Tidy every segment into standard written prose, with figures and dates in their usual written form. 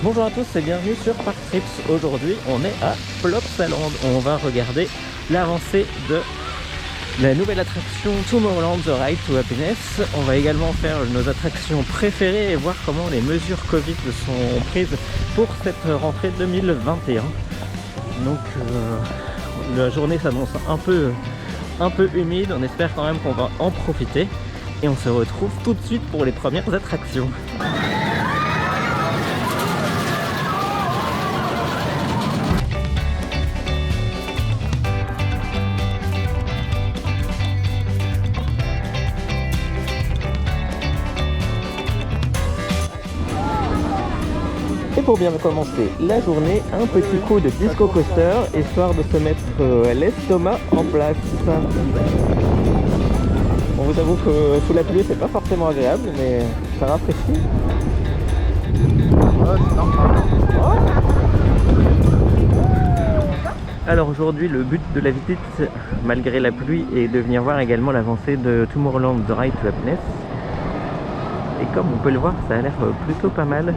Bonjour à tous et bienvenue sur Park Trips. Aujourd'hui on est à Plopsaland. On va regarder l'avancée de la nouvelle attraction Tomorrowland The Ride to Happiness. On va également faire nos attractions préférées et voir comment les mesures Covid sont prises pour cette rentrée 2021. Donc la journée s'annonce un peu humide, on espère quand même qu'on va en profiter. Et on se retrouve tout de suite pour les premières attractions. Et pour bien commencer la journée, un petit coup de disco coaster, histoire de se mettre l'estomac en place. On vous avoue que sous la pluie c'est pas forcément agréable, mais ça rafraîchit. Alors aujourd'hui le but de la visite, malgré la pluie, est de venir voir également l'avancée de Tomorrowland The Ride to Happiness. Et comme on peut le voir, ça a l'air plutôt pas mal.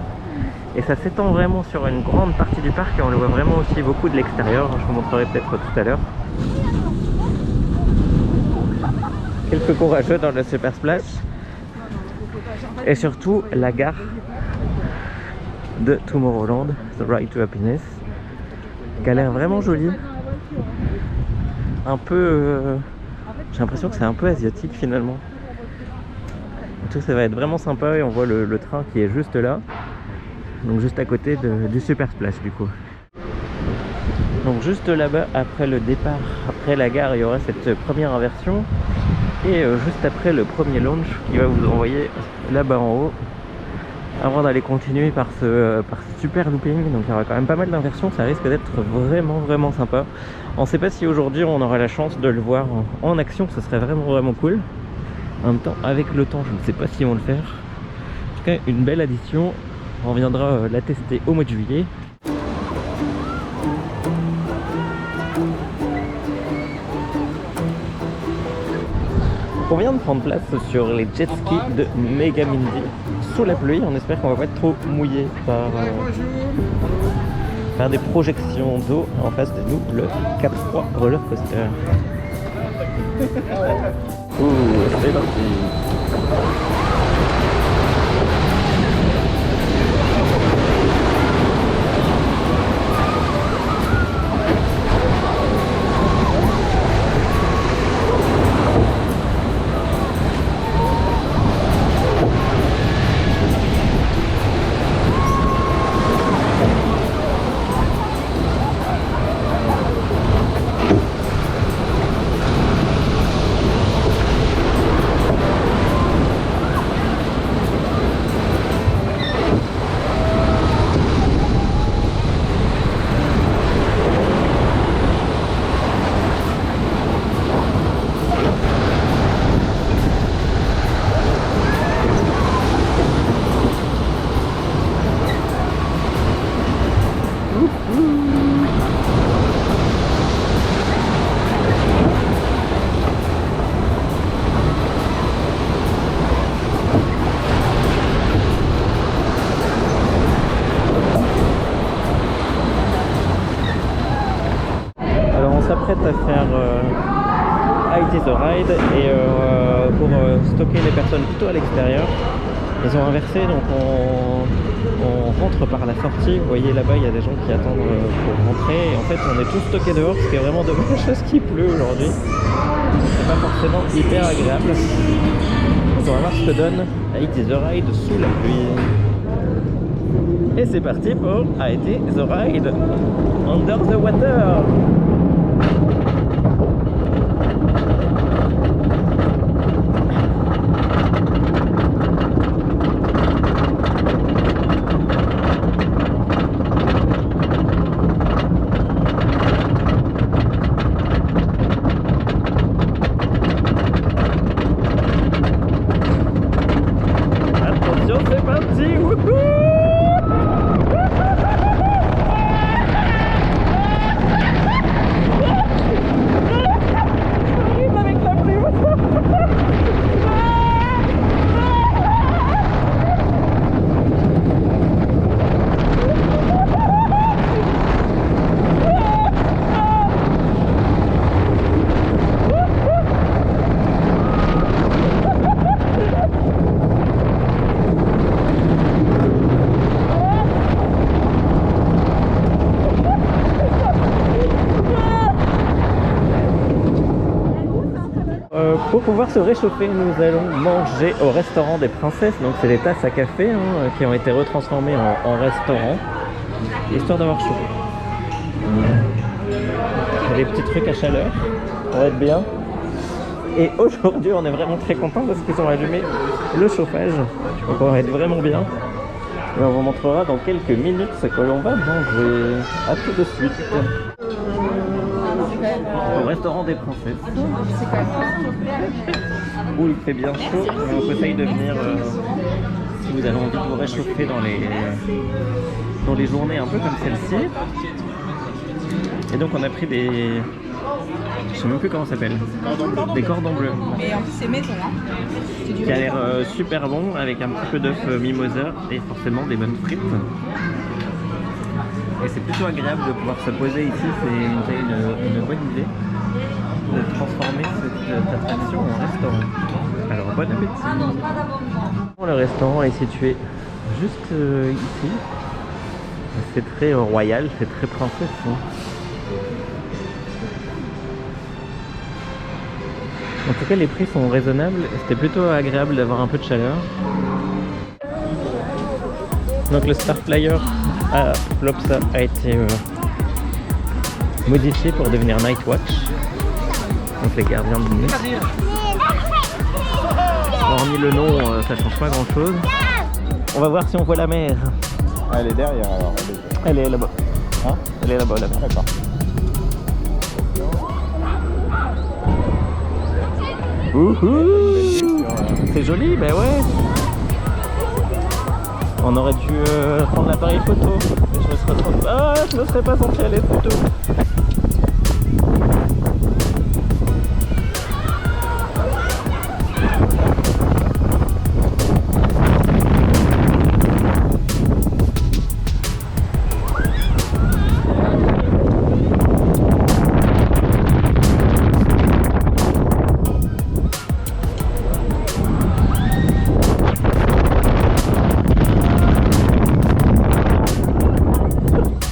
Et ça s'étend vraiment sur une grande partie du parc et on le voit vraiment aussi beaucoup de l'extérieur. Je vous montrerai peut-être tout à l'heure. Quelques courageux dans le Super Splash. Et surtout la gare de Tomorrowland, The Ride to Happiness, qui a l'air vraiment jolie. Un peu... j'ai l'impression que c'est un peu asiatique finalement. Tout ça va être vraiment sympa et on voit le train qui est juste là. Donc juste à côté du Super Splash du coup. Donc juste là-bas, après le départ, après la gare, il y aura cette première inversion. Et juste après le premier launch qui va vous envoyer là-bas en haut. Avant d'aller continuer par ce super looping. Donc il y aura quand même pas mal d'inversions, ça risque d'être vraiment sympa. On ne sait pas si aujourd'hui on aura la chance de le voir en action, ce serait vraiment cool. En même temps, avec le temps, je ne sais pas si on va le faire. En tout cas, une belle addition. On viendra la tester au mois de juillet. On vient de prendre place sur les jet skis de Megamindy sous la pluie. On espère qu'on va pas être trop mouillé par des projections d'eau. En face de nous, le Cap 3 roller coaster. Ouh, c'est parti. S'apprête à faire IT The Ride et pour stocker les personnes plutôt à l'extérieur. Ils ont inversé, donc on rentre par la sortie. Vous voyez là-bas, il y a des gens qui attendent pour rentrer. Et en fait, on est tous stockés dehors, ce qui est vraiment dommage parce qu'il pleut aujourd'hui. C'est pas forcément hyper agréable. Donc on va voir ce que donne IT The Ride sous la pluie. Et c'est parti pour IT The Ride Under the Water. C'est parti, wouhou! Pour pouvoir se réchauffer, nous allons manger au restaurant des princesses. Donc c'est des tasses à café qui ont été retransformées en restaurant, histoire d'avoir chaud. Des petits trucs à chaleur, ça va être bien. Et aujourd'hui on est vraiment très content parce qu'ils ont allumé le chauffage, donc on va être vraiment bien. Et on vous montrera dans quelques minutes ce que l'on va manger. A tout de suite. Au restaurant des princesses, où il fait bien chaud, mais on conseille de venir si vous avez envie de vous réchauffer dans les journées un peu comme celle-ci. Et donc on a pris des... je sais même plus comment ça s'appelle. Des cordons bleus. Mais en plus c'est maison, hein. Qui a l'air super bon, avec un petit peu d'œuf mimosa et forcément des bonnes frites. Et c'est plutôt agréable de pouvoir se poser ici, c'est une bonne idée de transformer cette attraction en restaurant. Alors bon appétit. Le restaurant est situé juste ici. C'est très royal, c'est très princesse. En tout cas les prix sont raisonnables, c'était plutôt agréable d'avoir un peu de chaleur. Donc le Star Flyer à Plopsa a été modifié pour devenir Night Watch. Donc les gardiens de nuit. Hormis le nom, ça change pas grand chose. On va voir si on voit la mer. Ah, elle est derrière alors. Elle est là-bas. Hein? Elle est là-bas, là-bas. D'accord. Ouhou! C'est joli, ben ouais. On aurait dû prendre l'appareil photo. Je me serais pas senti à l'aise du tout.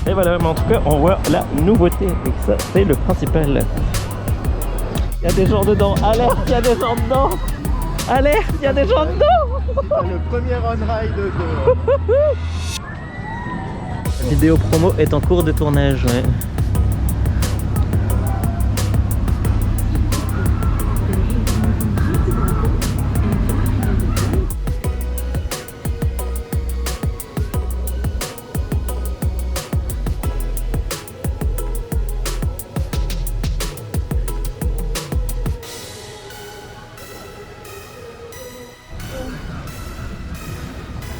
Et voilà, mais en tout cas, on voit la nouveauté. Et ça, c'est le principal. Il y a des gens dedans. Alerte, il y a des gens dedans. Alerte, il y a des gens dedans. Le premier on-ride de... La vidéo promo est en cours de tournage, ouais.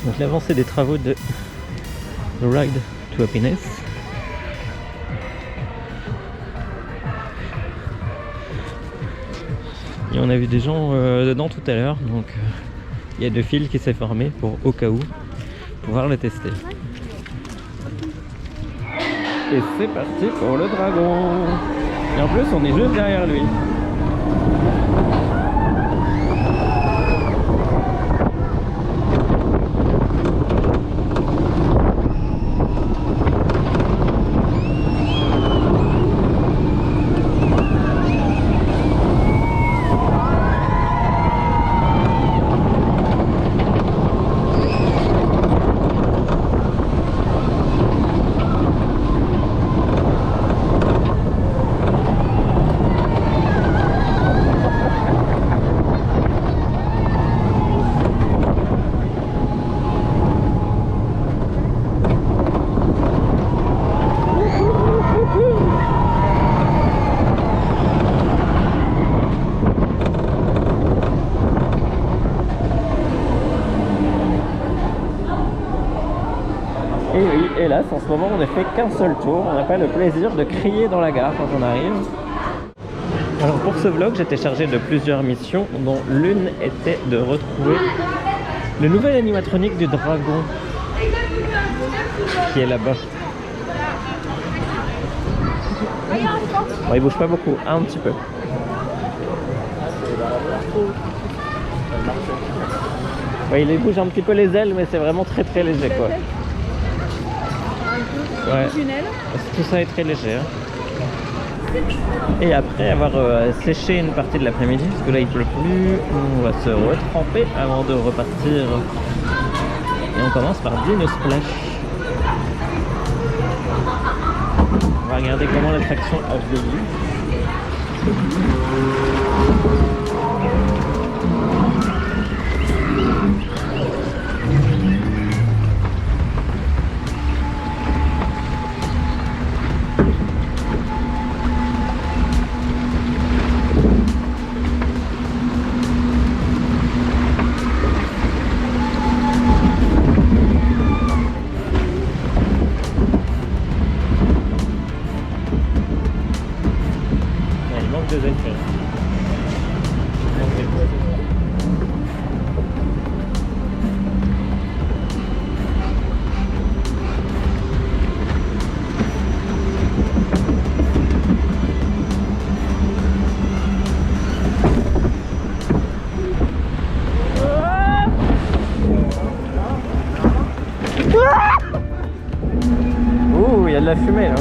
Donc l'avancée des travaux de The Ride to Happiness. Et on a vu des gens dedans tout à l'heure, donc il y a deux fils qui s'est formé pour au cas où pouvoir le tester. Et c'est parti pour le dragon. Et en plus on est juste derrière lui. Et oui, hélas, en ce moment, on n'a fait qu'un seul tour. On n'a pas le plaisir de crier dans la gare quand on arrive. Alors pour ce vlog, j'étais chargé de plusieurs missions, dont l'une était de retrouver le nouvel animatronique du dragon, qui est là-bas. Bon, il bouge pas beaucoup, un petit peu. Ouais, il bouge un petit peu les ailes, mais c'est vraiment très très léger quoi. Ouais. Tout ça est très léger. Hein. Et après avoir séché une partie de l'après-midi, parce que là il pleut plus, on va se retremper avant de repartir. Et on commence par Dino Splash. On va regarder comment l'attraction a vieilli. Ouh, il y a de la fumée là.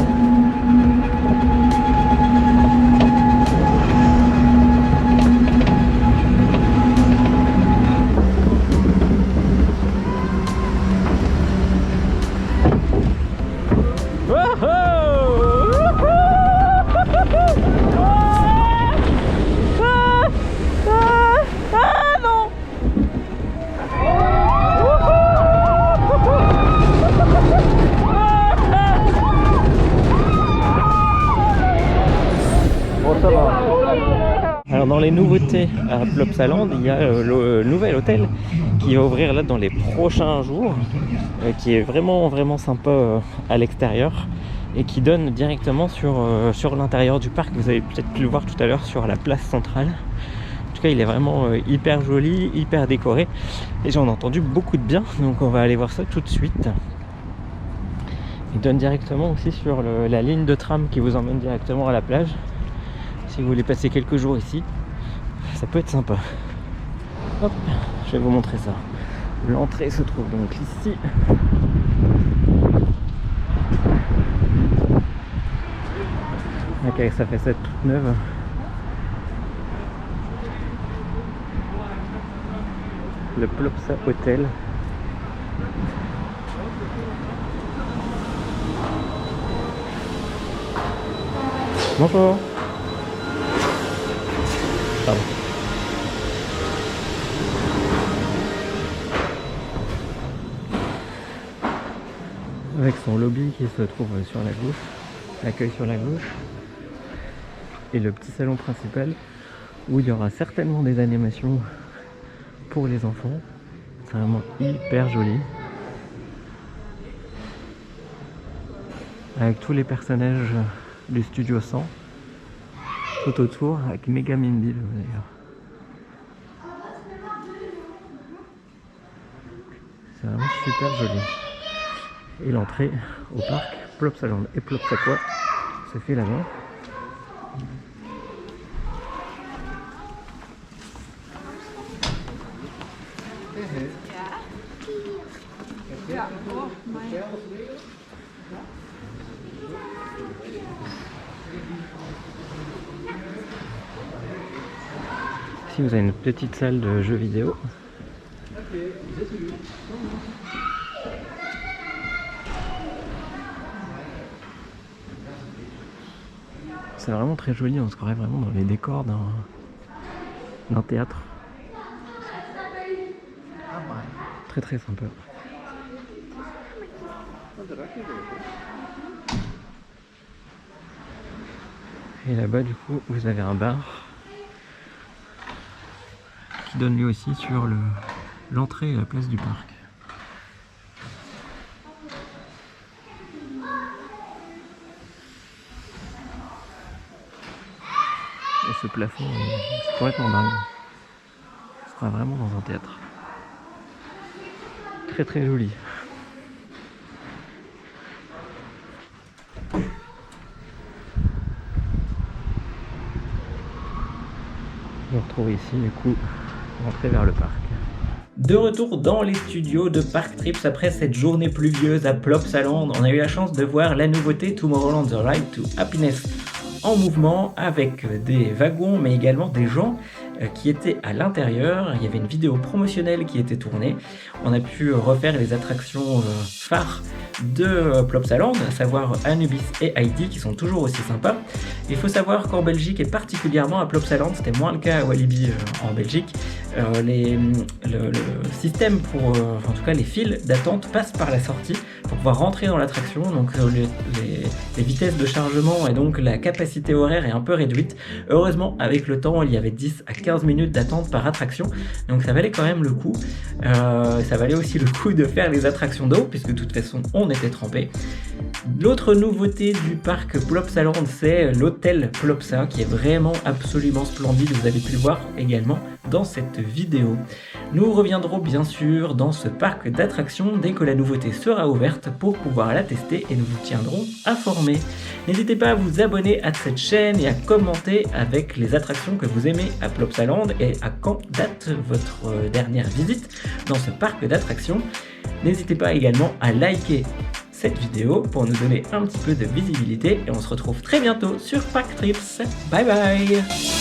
Alors dans les nouveautés à Plopsaland, il y a le nouvel hôtel qui va ouvrir là dans les prochains jours, qui est vraiment sympa à l'extérieur et qui donne directement sur l'intérieur du parc. Vous avez peut-être pu le voir tout à l'heure sur la place centrale. En tout cas, il est vraiment hyper joli, hyper décoré et j'en ai entendu beaucoup de bien, donc on va aller voir ça tout de suite. Il donne directement aussi sur la ligne de tram qui vous emmène directement à la plage. Si vous voulez passer quelques jours ici, ça peut être sympa. Hop, je vais vous montrer ça. L'entrée se trouve donc ici. Avec sa façade toute neuve. Le Plopsa Hotel. Bonjour. Pardon. Avec son lobby qui se trouve sur la gauche, l'accueil sur la gauche, et le petit salon principal où il y aura certainement des animations pour les enfants. C'est vraiment hyper joli. Avec tous les personnages du Studio 100 tout autour, avec Mega Mindy d'ailleurs. C'est vraiment super joli. Et l'entrée au parc Plopsaland et Plopsaqua se fait là-bas. Ici vous avez une petite salle de jeux vidéo. C'est vraiment très joli, on se croirait vraiment dans les décors d'un théâtre. Très sympa. Et là-bas du coup vous avez un bar qui donne lui aussi sur l'entrée et la place du parc. Et ce plafond, c'est complètement dingue. On sera vraiment dans un théâtre. Très joli. On retrouve ici du coup l'entrée vers le parc. De retour dans les studios de Park Trips après cette journée pluvieuse à Plopsaland, on a eu la chance de voir la nouveauté Tomorrowland The Ride to Happiness en mouvement avec des wagons mais également des gens qui étaient à l'intérieur. Il y avait une vidéo promotionnelle qui était tournée. On a pu refaire les attractions phares de Plopsaland, à savoir Anubis et Heidi, qui sont toujours aussi sympas. Il faut savoir qu'en Belgique, et particulièrement à Plopsaland, c'était moins le cas à Walibi en Belgique, le système pour, en tout cas les files d'attente passent par la sortie pour pouvoir rentrer dans l'attraction. Donc les vitesses de chargement et donc la capacité horaire est un peu réduite. Heureusement, avec le temps, il y avait 10 à 15 minutes d'attente par attraction, donc ça valait quand même le coup. Ça valait aussi le coup de faire les attractions d'eau, puisque de toute façon on était trempé. L'autre nouveauté du parc Plopsaland, c'est l'hôtel Plopsa, qui est vraiment absolument splendide. Vous avez pu le voir également dans cette vidéo. Nous reviendrons bien sûr dans ce parc d'attractions dès que la nouveauté sera ouverte pour pouvoir la tester et nous vous tiendrons informés. N'hésitez pas à vous abonner à cette chaîne et à commenter avec les attractions que vous aimez à Plopsaland et à quand date votre dernière visite dans ce parc d'attractions. N'hésitez pas également à liker cette vidéo pour nous donner un petit peu de visibilité et on se retrouve très bientôt sur Park Trips. Bye bye.